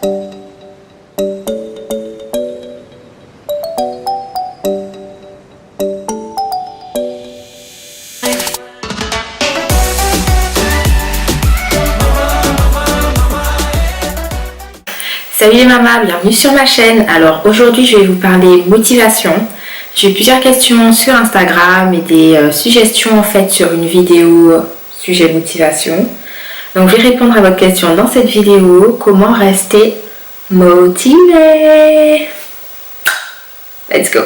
Salut les mamas, bienvenue sur ma chaîne. Alors aujourd'hui je vais vous parler motivation. J'ai eu plusieurs questions sur Instagram et des suggestions en fait sur une vidéo sujet motivation. Donc je vais répondre à votre question dans cette vidéo, comment rester motivé. Let's go.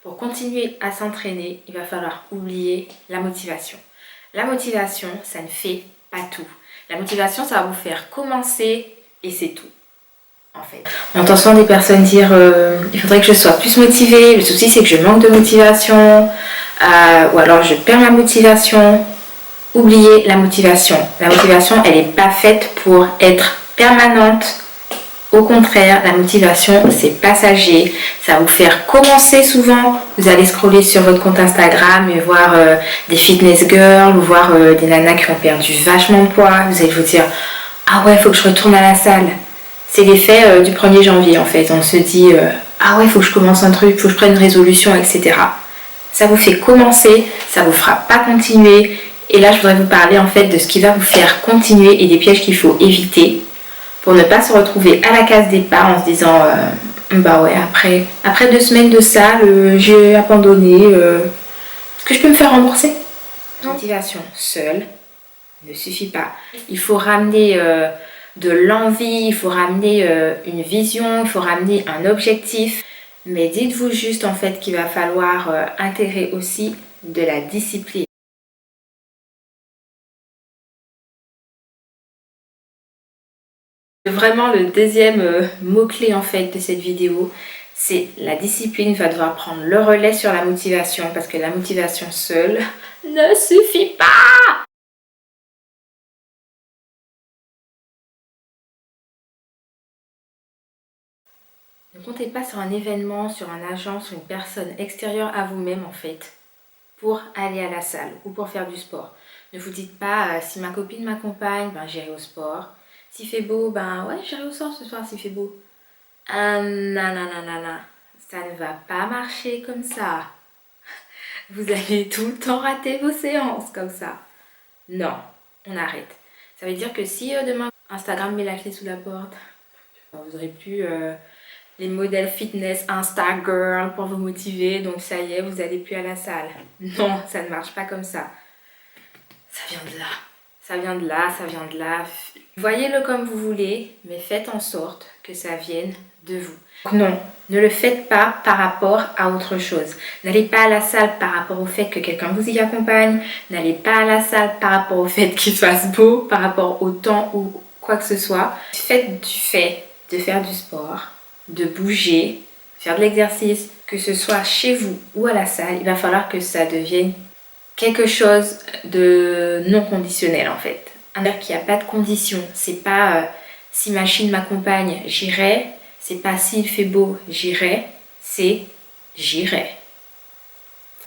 Pour continuer à s'entraîner, il va falloir oublier la motivation. La motivation, ça ne fait pas tout. La motivation, ça va vous faire commencer et c'est tout. En fait, on entend souvent des personnes dire il faudrait que je sois plus motivée, le souci c'est que je manque de motivation, ou alors je perds ma motivation. Oubliez la motivation. La motivation, elle n'est pas faite pour être permanente. Au contraire, la motivation, c'est passager. Ça va vous faire commencer souvent. Vous allez scroller sur votre compte Instagram et voir des fitness girls ou voir des nanas qui ont perdu vachement de poids. Vous allez vous dire, ah ouais, il faut que je retourne à la salle. C'est l'effet du 1er janvier en fait. On se dit, ah ouais, il faut que je commence un truc, il faut que je prenne une résolution, etc. Ça vous fait commencer, ça vous fera pas continuer. Et là, je voudrais vous parler en fait de ce qui va vous faire continuer et des pièges qu'il faut éviter pour ne pas se retrouver à la case départ en se disant bah ouais, après 2 semaines de salle, j'ai abandonné, est-ce que je peux me faire rembourser? La motivation seule ne suffit pas. Il faut ramener de l'envie, il faut ramener une vision, il faut ramener un objectif. Mais dites-vous juste en fait qu'il va falloir intégrer aussi de la discipline. Vraiment le deuxième mot-clé en fait de cette vidéo, c'est la discipline va devoir prendre le relais sur la motivation parce que la motivation seule ne suffit pas. Ne comptez pas sur un événement, sur un agent, sur une personne extérieure à vous-même en fait pour aller à la salle ou pour faire du sport. Ne vous dites pas si ma copine m'accompagne, ben j'irai au sport. S'il fait beau, ben ouais, j'irai au sport ce soir s'il fait beau. Non, non, non, non, non. Ça ne va pas marcher comme ça. Vous allez tout le temps rater vos séances comme ça. Non, on arrête. Ça veut dire que si demain Instagram met la clé sous la porte, vous n'aurez plus les modèles fitness Instagirl pour vous motiver. Donc ça y est, vous n'allez plus à la salle. Non, ça ne marche pas comme ça. Ça vient de là. Ça vient de là, ça vient de là. Voyez-le comme vous voulez, mais faites en sorte que ça vienne de vous. Non, ne le faites pas par rapport à autre chose. N'allez pas à la salle par rapport au fait que quelqu'un vous y accompagne. N'allez pas à la salle par rapport au fait qu'il fasse beau, par rapport au temps ou quoi que ce soit. Faites du fait de faire du sport, de bouger, faire de l'exercice, que ce soit chez vous ou à la salle, il va falloir que ça devienne quelque chose de non conditionnel en fait. C'est-à-dire qu'il n'y a pas de condition. C'est pas si ma Chine m'accompagne, j'irai. C'est pas s'il fait beau, j'irai. C'est j'irai.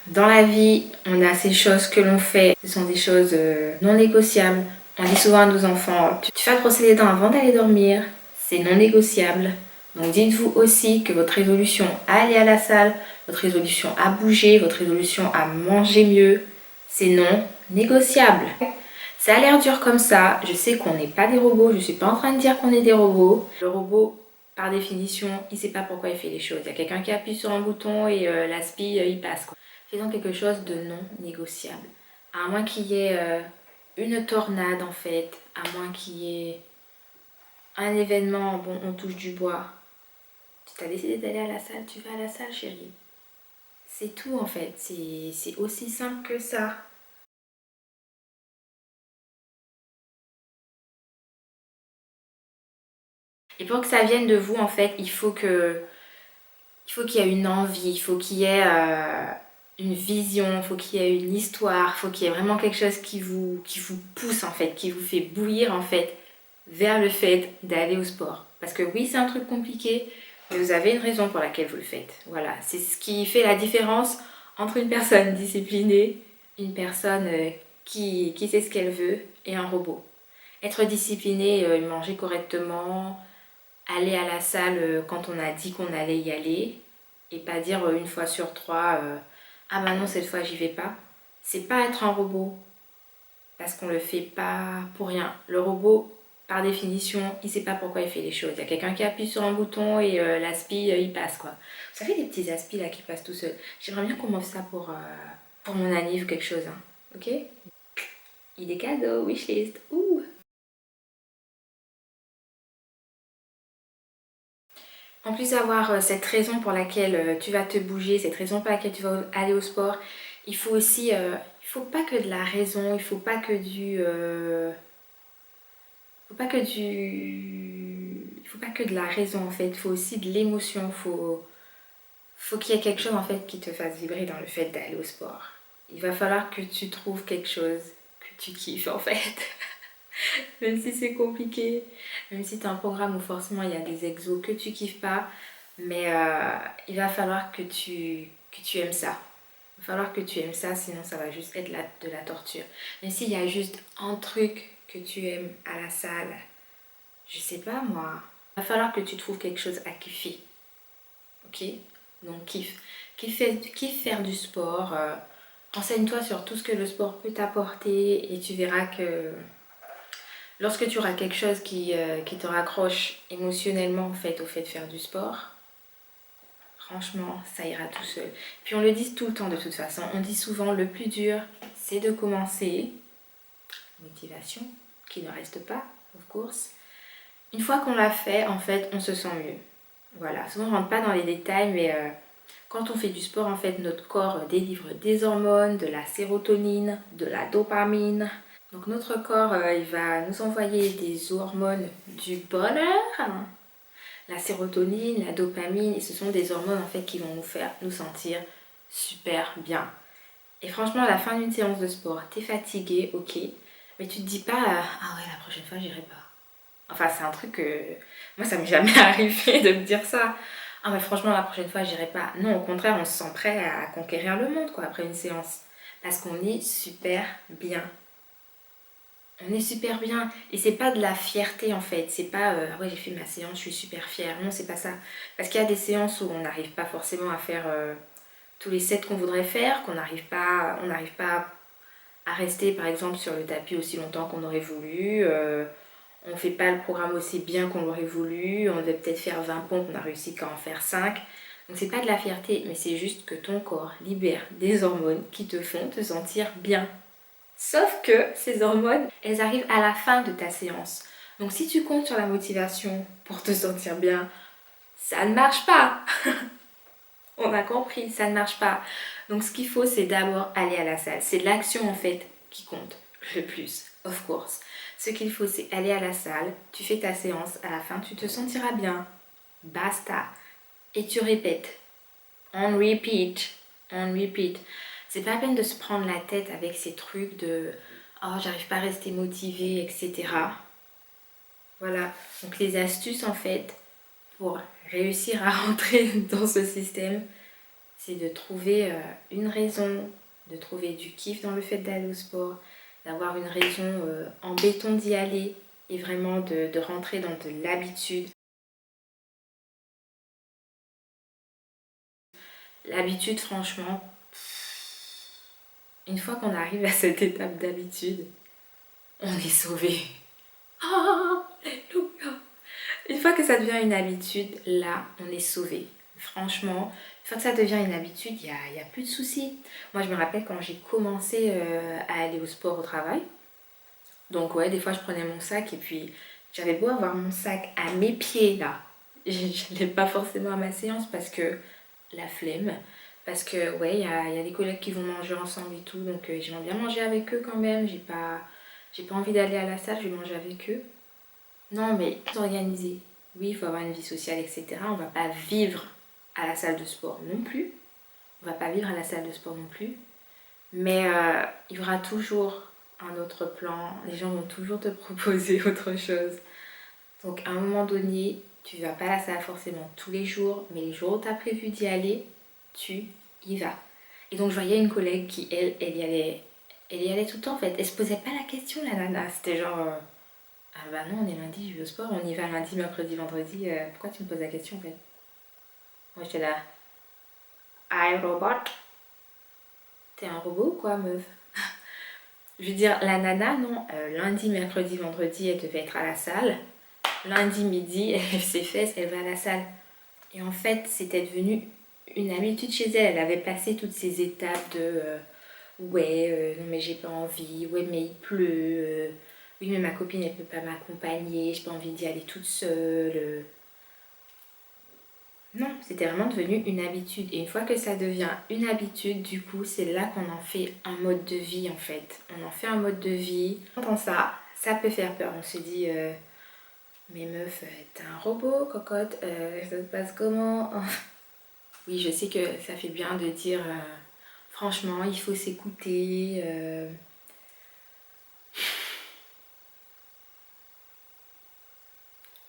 Dans la vie, on a ces choses que l'on fait. Ce sont des choses non négociables. On dit souvent à nos enfants, tu vas te brosser les dents avant d'aller dormir. C'est non négociable. Donc dites-vous aussi que votre résolution à aller à la salle, votre résolution à bouger, votre résolution à manger mieux, c'est non négociable. Ça a l'air dur comme ça, je sais qu'on n'est pas des robots, je ne suis pas en train de dire qu'on est des robots. Le robot, par définition, il ne sait pas pourquoi il fait les choses. Il y a quelqu'un qui appuie sur un bouton et l'aspi, il passe. Faisons quelque chose de non négociable. À moins qu'il y ait une tornade en fait, à moins qu'il y ait un événement, bon on touche du bois. Tu as décidé d'aller à la salle, tu vas à la salle chérie. C'est tout en fait, c'est aussi simple que ça. Et pour que ça vienne de vous en fait, il faut qu'il y ait une envie, il faut qu'il y ait une vision, il faut qu'il y ait une histoire, il faut qu'il y ait vraiment quelque chose qui vous pousse en fait, qui vous fait bouillir en fait vers le fait d'aller au sport. Parce que oui, c'est un truc compliqué, mais vous avez une raison pour laquelle vous le faites. Voilà, c'est ce qui fait la différence entre une personne disciplinée une personne qui sait ce qu'elle veut et un robot. Être discipliné, manger correctement, aller à la salle quand on a dit qu'on allait y aller et pas dire une fois sur trois ah bah non cette fois j'y vais pas. C'est pas être un robot parce qu'on le fait pas pour rien. Le robot par définition il sait pas pourquoi il fait les choses. Il y a quelqu'un qui appuie sur un bouton et l'aspi il passe quoi. Vous savez des petits aspi là qui passent tout seuls. J'aimerais bien qu'on m'offre ça pour mon anniv ou quelque chose hein. Ok. Idée cadeau, wishlist. Ouh. En plus d'avoir cette raison pour laquelle tu vas te bouger, cette raison pour laquelle tu vas aller au sport, il faut aussi, il faut pas que de la raison, il faut pas que il faut pas que de la raison en fait, il faut aussi de l'émotion, faut qu'il y ait quelque chose en fait qui te fasse vibrer dans le fait d'aller au sport. Il va falloir que tu trouves quelque chose que tu kiffes en fait. Même si c'est compliqué, même si tu as un programme où forcément il y a des exos que tu kiffes pas, mais il va falloir que tu aimes ça. Il va falloir que tu aimes ça, sinon ça va juste être de la torture. Mais s'il y a juste un truc que tu aimes à la salle, je sais pas moi, il va falloir que tu trouves quelque chose à kiffer. Ok? Donc kiffe. Kiffe faire du sport. Renseigne-toi sur tout ce que le sport peut t'apporter et tu verras que lorsque tu auras quelque chose qui te raccroche émotionnellement en fait, au fait de faire du sport, franchement, ça ira tout seul. Puis on le dit tout le temps de toute façon. On dit souvent le plus dur, c'est de commencer. Motivation, qui ne reste pas, of course. Une fois qu'on l'a fait, en fait, on se sent mieux. Voilà, souvent on ne rentre pas dans les détails, mais quand on fait du sport, en fait, notre corps délivre des hormones, de la sérotonine, de la dopamine. Donc notre corps, il va nous envoyer des hormones du bonheur, la sérotonine, la dopamine, et ce sont des hormones en fait qui vont nous faire nous sentir super bien. Et franchement, à la fin d'une séance de sport, t'es fatigué, ok, mais tu te dis pas ah ouais la prochaine fois j'irai pas. Enfin c'est un truc que moi ça m'est jamais arrivé de me dire ça. Ah mais franchement la prochaine fois j'irai pas. Non au contraire on se sent prêt à conquérir le monde quoi après une séance parce qu'on est super bien. On est super bien et c'est pas de la fierté en fait, c'est pas ah ouais j'ai fait ma séance, je suis super fière. Non, c'est pas ça. Parce qu'il y a des séances où on n'arrive pas forcément à faire tous les sets qu'on voudrait faire, on n'arrive pas à rester par exemple sur le tapis aussi longtemps qu'on aurait voulu, on fait pas le programme aussi bien qu'on l'aurait voulu, on devait peut-être faire 20 pompes, on a réussi qu'à en faire 5. Donc c'est pas de la fierté, mais c'est juste que ton corps libère des hormones qui te font te sentir bien. Sauf que ces hormones, elles arrivent à la fin de ta séance. Donc si tu comptes sur la motivation pour te sentir bien, ça ne marche pas. On a compris, ça ne marche pas. Donc ce qu'il faut, c'est d'abord aller à la salle. C'est l'action en fait qui compte le plus, of course. Ce qu'il faut, c'est aller à la salle, tu fais ta séance, à la fin, tu te sentiras bien. Basta. Et tu répètes. On repeat. On repeat. C'est pas la peine de se prendre la tête avec ces trucs de oh, j'arrive pas à rester motivée, etc. Voilà. Donc les astuces en fait pour réussir à rentrer dans ce système, c'est de trouver une raison, de trouver du kiff dans le fait d'aller au sport, d'avoir une raison en béton d'y aller et vraiment de rentrer dans de l'habitude. L'habitude, franchement, une fois qu'on arrive à cette étape d'habitude, on est sauvé. Alléluia! Une fois que ça devient une habitude, là, on est sauvé. Franchement, une fois que ça devient une habitude, il n'y a plus de soucis. Moi, je me rappelle quand j'ai commencé à aller au sport au travail. Donc ouais, des fois, je prenais mon sac et puis j'avais beau avoir mon sac à mes pieds, là. Je n'allais pas forcément à ma séance parce que la flemme. Parce que ouais, il y a des collègues qui vont manger ensemble et tout. Donc j'aimerais bien manger avec eux quand même. J'ai pas envie d'aller à la salle, je vais manger avec eux. Non, mais s'organiser. Oui, il faut avoir une vie sociale, etc. On va pas vivre à la salle de sport non plus. On va pas vivre à la salle de sport non plus. Mais il y aura toujours un autre plan. Les gens vont toujours te proposer autre chose. Donc à un moment donné, tu vas pas à la salle forcément tous les jours, mais les jours où tu as prévu d'y aller, tu y vas. Et donc je voyais une collègue qui, elle y allait tout le temps en fait. Elle se posait pas la question, la nana. C'était genre, ah bah non, on est lundi, je vais au sport, on y va lundi, mercredi, vendredi. Pourquoi tu me poses la question en fait? Moi j'étais là, I robot. T'es un robot ou quoi, meuf? Je veux dire, la nana, non. Lundi, mercredi, vendredi, elle devait être à la salle. Lundi midi, elle lève ses fesses, elle va à la salle. Et en fait, c'était devenu une habitude chez elle. Elle avait passé toutes ces étapes de ouais, non mais j'ai pas envie, ouais mais il pleut, oui mais ma copine elle peut pas m'accompagner, j'ai pas envie d'y aller toute seule. Non, c'était vraiment devenu une habitude. Et une fois que ça devient une habitude, du coup, c'est là qu'on en fait un mode de vie en fait. On en fait un mode de vie. On entend ça, ça peut faire peur. On se dit, mais meuf, t'es un robot, cocotte, ça se passe comment? Oui, je sais que ça fait bien de dire, franchement, il faut s'écouter.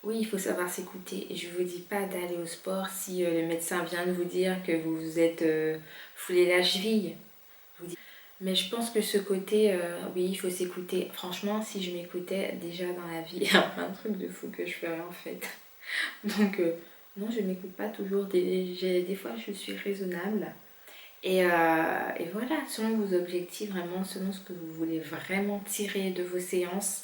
Oui, il faut savoir s'écouter. Et je vous dis pas d'aller au sport si le médecin vient de vous dire que vous vous êtes foulé la cheville. Mais je pense que ce côté, oui, il faut s'écouter. Franchement, si je m'écoutais déjà dans la vie, il y a plein de trucs de fou que je ferais en fait. Donc, non, je m'écoute pas toujours. Des fois, je suis raisonnable. Et voilà, selon vos objectifs, vraiment, selon ce que vous voulez vraiment tirer de vos séances,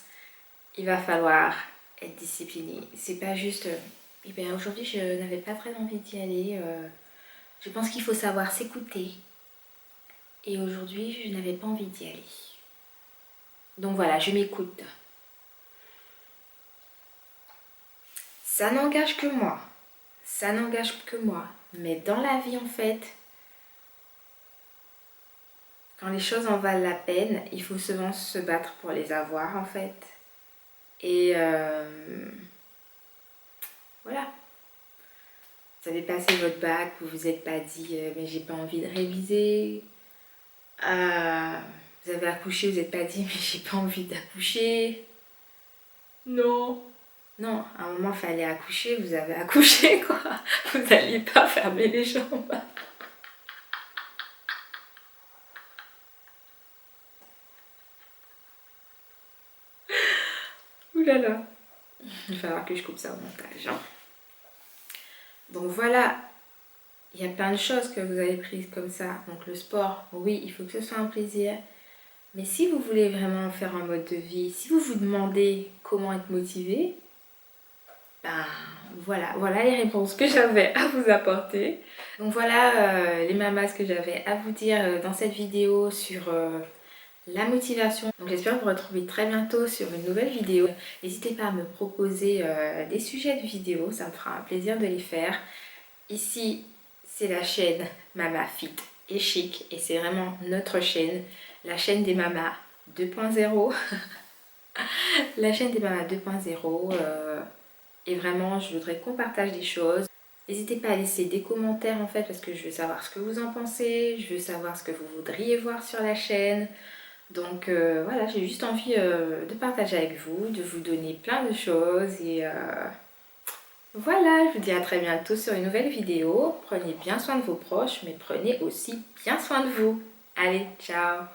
il va falloir être discipliné. C'est pas juste, eh bien aujourd'hui je n'avais pas très envie d'y aller. Je pense qu'il faut savoir s'écouter. Et aujourd'hui je n'avais pas envie d'y aller. Donc voilà, je m'écoute. Ça n'engage que moi. Ça n'engage que moi. Mais dans la vie en fait, quand les choses en valent la peine, il faut souvent se battre pour les avoir en fait. Et voilà. Vous avez passé votre bac, vous vous êtes pas dit mais j'ai pas envie de réviser. Vous avez accouché, vous n'êtes pas dit mais j'ai pas envie d'accoucher. Non. Non, à un moment il fallait accoucher, vous avez accouché quoi. Vous n'alliez pas fermer les jambes. Ouh là là. Il va falloir que je coupe ça au montage. Hein. Donc voilà, il y a plein de choses que vous avez prises comme ça. Donc le sport, oui, il faut que ce soit un plaisir. Mais si vous voulez vraiment faire un mode de vie, si vous vous demandez comment être motivé, ben voilà les réponses que j'avais à vous apporter. Donc voilà les mamas que j'avais à vous dire dans cette vidéo sur la motivation. Donc j'espère vous retrouver très bientôt sur une nouvelle vidéo. N'hésitez pas à me proposer des sujets de vidéos, ça me fera un plaisir de les faire. Ici c'est la chaîne Mama Fit et Chic et c'est vraiment notre chaîne, la chaîne des mamas 2.0. La chaîne des mamas 2.0 et vraiment je voudrais qu'on partage des choses. N'hésitez pas à laisser des commentaires en fait parce que je veux savoir ce que vous en pensez, je veux savoir ce que vous voudriez voir sur la chaîne. Donc voilà, j'ai juste envie de partager avec vous, de vous donner plein de choses et voilà, je vous dis à très bientôt sur une nouvelle vidéo. Prenez bien soin de vos proches mais prenez aussi bien soin de vous. Allez, ciao!